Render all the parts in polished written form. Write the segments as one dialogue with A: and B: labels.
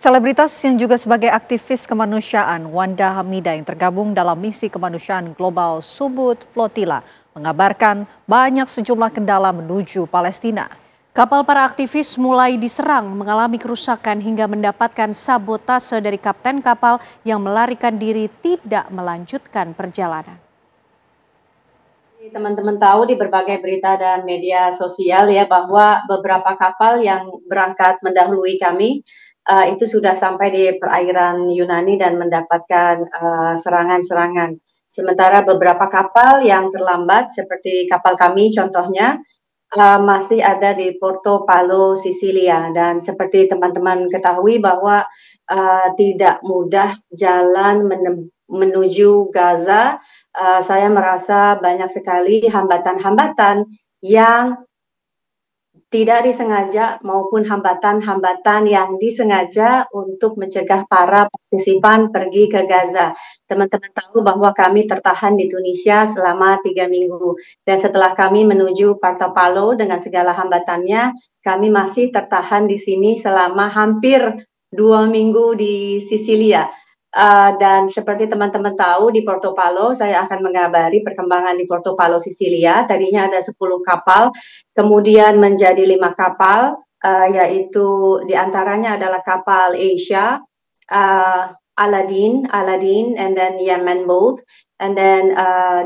A: Selebritas yang juga sebagai aktivis kemanusiaan, Wanda Hamida yang tergabung dalam misi kemanusiaan global Subud Flotilla, mengabarkan banyak sejumlah kendala menuju Palestina.
B: Kapal para aktivis mulai diserang, mengalami kerusakan hingga mendapatkan sabotase dari kapten kapal yang melarikan diri tidak melanjutkan perjalanan.
C: Teman-teman tahu di berbagai berita dan media sosial ya bahwa beberapa kapal yang berangkat mendahului kami itu sudah sampai di perairan Yunani dan mendapatkan serangan-serangan. Sementara beberapa kapal yang terlambat seperti kapal kami contohnya masih ada di Porto Palau, Sisilia, dan seperti teman-teman ketahui bahwa tidak mudah jalan menuju Gaza. Saya merasa banyak sekali hambatan-hambatan yang tidak disengaja maupun hambatan-hambatan yang disengaja untuk mencegah para partisipan pergi ke Gaza. Teman-teman tahu bahwa kami tertahan di Tunisia selama 3 minggu. Dan setelah kami menuju Porto Palau dengan segala hambatannya, kami masih tertahan di sini selama hampir 2 minggu di Sisilia. Dan seperti teman-teman tahu di Porto Palau, saya akan mengabari perkembangan di Porto Palau, Sisilia. Tadinya ada 10 kapal, kemudian menjadi 5 kapal, yaitu diantaranya adalah kapal Asia, Aladdin, and then Yemen boat, and then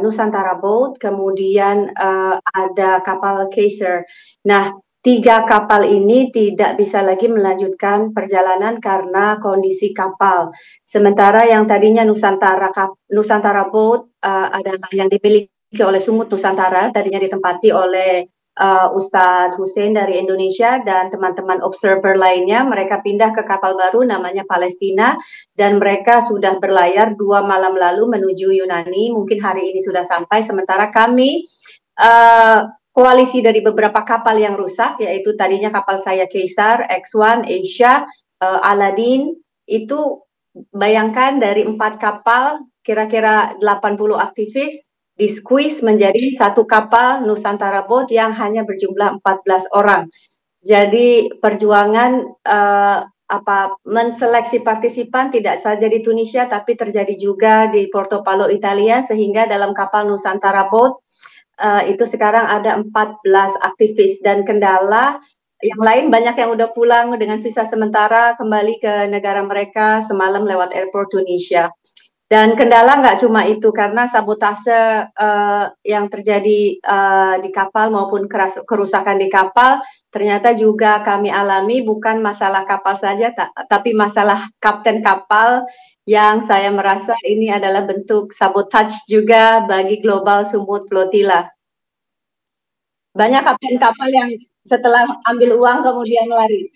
C: Nusantara boat, kemudian ada kapal Caesar. Nah, 3 kapal ini tidak bisa lagi melanjutkan perjalanan karena kondisi kapal. Sementara yang tadinya Nusantara boat adalah yang dimiliki oleh Sumut Nusantara, tadinya ditempati oleh Ustadz Hussein dari Indonesia dan teman-teman observer lainnya. Mereka pindah ke kapal baru namanya Palestina dan mereka sudah berlayar 2 malam lalu menuju Yunani. Mungkin hari ini sudah sampai. Sementara kami koalisi dari beberapa kapal yang rusak, yaitu tadinya kapal saya Caesar, X1, Asia, Aladdin, itu bayangkan dari 4 kapal kira-kira 80 aktivis di-squeeze menjadi 1 kapal Nusantara boat yang hanya berjumlah 14 orang. Jadi perjuangan menseleksi partisipan tidak saja di Tunisia tapi terjadi juga di Porto Palau, Italia, sehingga dalam kapal Nusantara boat itu sekarang ada 14 aktivis dan kendala yang lain banyak yang udah pulang dengan visa sementara kembali ke negara mereka semalam lewat airport Tunisia. Dan kendala nggak cuma itu karena sabotase yang terjadi di kapal maupun kerusakan di kapal ternyata juga kami alami bukan masalah kapal saja tapi masalah kapten kapal yang saya merasa ini adalah bentuk sabotage juga bagi global Subud Flotilla. Banyak kapten kapal yang setelah ambil uang kemudian lari.